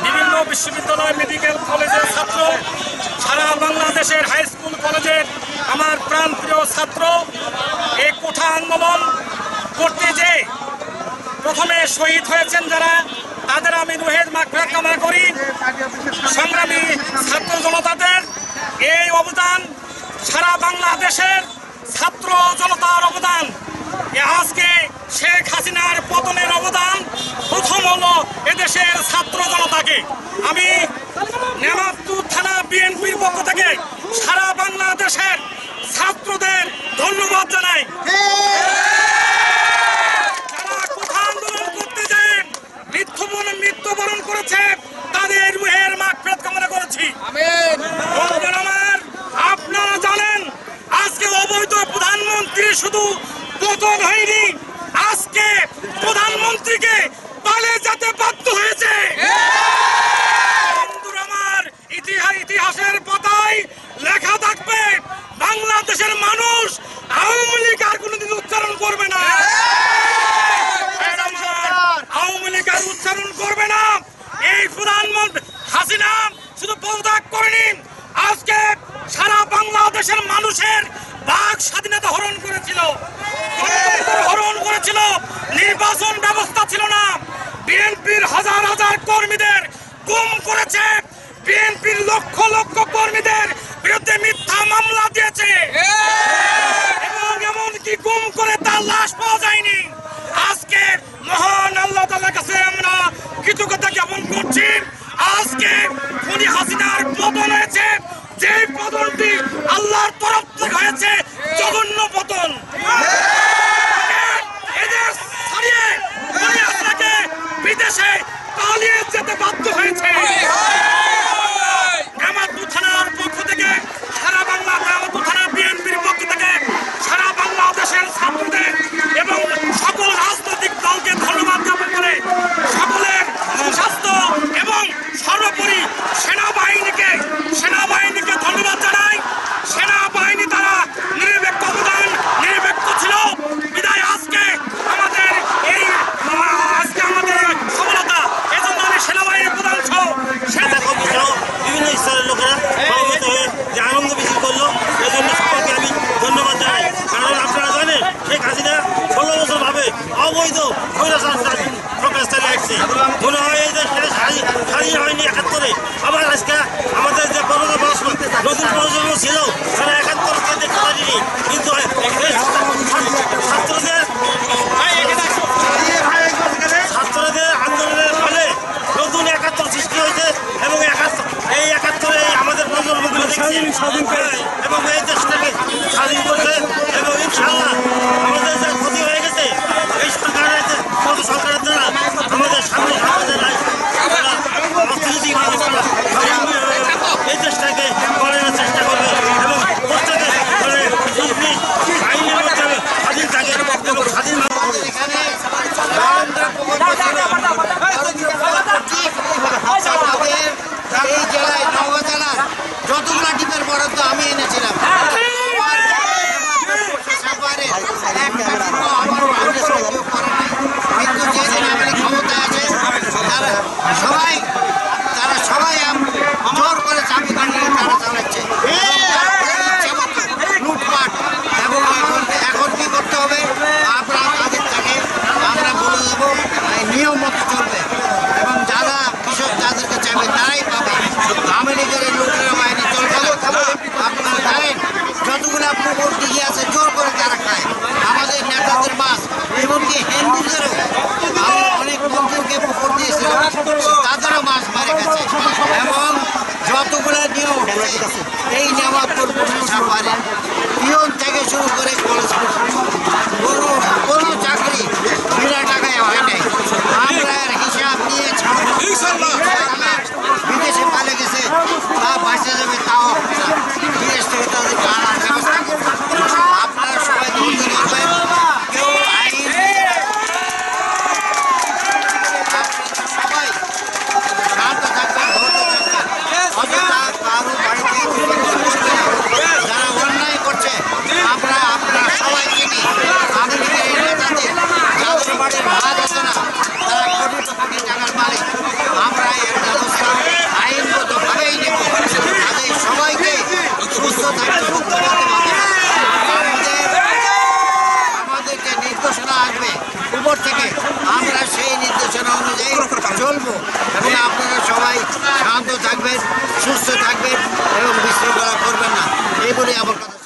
বিভিন্ন বিশ্ববিদ্যালয়, মেডিকেল কলেজের ছাত্র, সারা বাংলাদেশের হাই স্কুল কলেজের আমার প্রাণপ্রিয় ছাত্র এই কোঠা আন্দোলন করতে যে প্রথমে শহীদ হয়েছেন যারা, তাদের আমি রুহের মাগফিরাত কামনা করি। সংগ্রামী ছাত্র জনতাদের এই অবদান, সারা বাংলাদেশের ছাত্র জনতার অবদান, আজকে শেখ হাসিনার পতনের অবদান প্রথম হলো এদেশের ছাত্র জনতাকে। আমি নেমাতুর থানা বিএনপির পক্ষ থেকে সারা বাংলাদেশের ছাত্রদের ধন্যবাদ জানাই। যারা কোঠা আন্দোলন করতে যায় মৃত্যুবরণ করেছে, তাদের রুহের মাগফিরাত কামনা করেছি। আপনারা জানেন আজকে অবৈধ প্রধানমন্ত্রী শুধু পতন হয়নি, আজকে প্রধানমন্ত্রীকে পালিয়ে যেতে বাধ্য হয়েছে। আমার ইতিহাসের পাতায় লেখা থাকবে, বাংলাদেশের মানুষ আওয়ামী লীগ আর কোনোদিন উচ্চারণ করবে না, আওয়ামী লীগ আর উচ্চারণ করবে না। এই প্রধানমন্ত্রী হাসিনা শুধু পদত্যাগ করেনি, আজকে সারা বাংলাদেশের মানুষের বাক স্বাধীনতা হরণ করেছিল, নির্বাচন ব্যবস্থা ছিল না, বিএনপির হাজার হাজার কর্মীদের গুম করেছে, বিএনপির লক্ষ লক্ষ কর্মীদের বিরুদ্ধে মিথ্যা মামলা দিয়েছে এবং এমনকি গুম করে তার লাশ পাওয়া যায়নি। আজকে মহান আল্লাহ তাআলার কাছে আমরা কৃতজ্ঞতা জ্ঞাপন করছি। আজকে খুনি হাসিনার পতন হয়েছে, যে পতনটি আল্লাহর তরফ থেকে হয়েছে জঘন্য পতন। এদের ছাড়িয়ে খুনি হাসিনাকে বিদেশে পালিয়ে যেতে বাধ্য হয়েছে। নেমাতুর থানার পক্ষ থেকে সারা বাংলা, নেমাতুর থানা বিএনপির পক্ষ থেকে সারা বাংলাদেশের ছাত্রদের এবং সকল রাজনৈতিক দলকে ধন্যবাদ জ্ঞাপন করে সকলের সুস্বাস্থ্য এবং সর্বোপরি সেনাবাহিনীকে ধন্যবাদ জানাই। সেনাবাহিনী তারা নিরপেক্ষ অবদান, নিরপেক্ষ ছিল বিদায় আজকে আমাদের সফলতা। এজন্য আমি সেনাবাহিনীর প্রধান সহ বিভিন্ন স্তরের লোকেরা সমবেত হয়ে যে আনন্দ মিছিল করলো, এই জন্য সকলকে আমি ধন্যবাদ জানাই। কারণ আপনারা জানেন শেখ হাসিনা 16 বছর ভাবে অবৈধ প্রকাশ চালিয়ে আসছে। মনে হয় এই দেশ স্বাধীন হয়নি 71-এ। আবার আজকে আমাদের যে নতুন প্রজন্ম ছিল তারা 71-কে দেখতে পারিনি, কিন্তু ছাত্রদের আন্দোলনের ফলে নতুন 71 সৃষ্টি হয়েছে এবং এই 71-এ আমাদের প্রজন্মগুলো দেখছি এবং এই দেশটাকে স্বাধীন করছে। এবং ইনশাআল্লাহ আমাদের যে ক্ষতি হয়ে গেছে এই সরকারের দ্বারা আমাদের সামনে অর্থনৈতিকভাবে এই দেশটাকে করার চেষ্টা করবে এবং প্রত্যেকে আইনের মাধ্যমে স্বাধীন থাকে এবং স্বাধীন এই জেলায় নওগাঁ জেলার যতগুলা টিমের বরাদ্দ আমি এনেছিলাম, কিন্তু যেদিন আমাদের ক্ষমতায় আছে তারা সবাই জোর করে চাবি কাটিয়ে তারা চালাচ্ছে লুটপাট। এবং এখন কি করতে হবে, আপনারা তাদের থেকে আমরা বলে দেবো নিয়ম মতো চলবে এবং যারা কৃষক যাদেরকে চাইবে তারাই পাবে। আমেরিকার লোকেরা বাহিনী চলবে। আপনারা জানেন যতগুলো আপনার ভোট দিকে আছে জোর করে তারা খায় আমাদের নেতাদের মাছ, এমনকি হিন্দুদেরও। আমি অনেক মন্ত্রীকে ভোট দিয়েছিলাম, তাদেরও মাছ মারে গেছে এবং যতগুলো নিয়ম এই নেমাতুর পারে পিয়ন থেকে শুরু করে কলেজ কোনো চাকরি বিনা টাকায় হয় নাই। আমরা হিসাব নিয়ে বিদেশে পালে গেছে, তা বাঁচে যাবে তাও বিদেশ থেকে তাদেরকে আনার ব্যবস্থা করবে। আপনারা সবাই ধৈর্য ধরবেন, কেউ আইন সবাই শান্ত থাকবেন, ধৈর্য থাকবেন, অযথা কারো বাড়িতে সুস্থ থাকবেন এবং বিশৃঙ্খলা করবেন না এই বলে আমার কথা।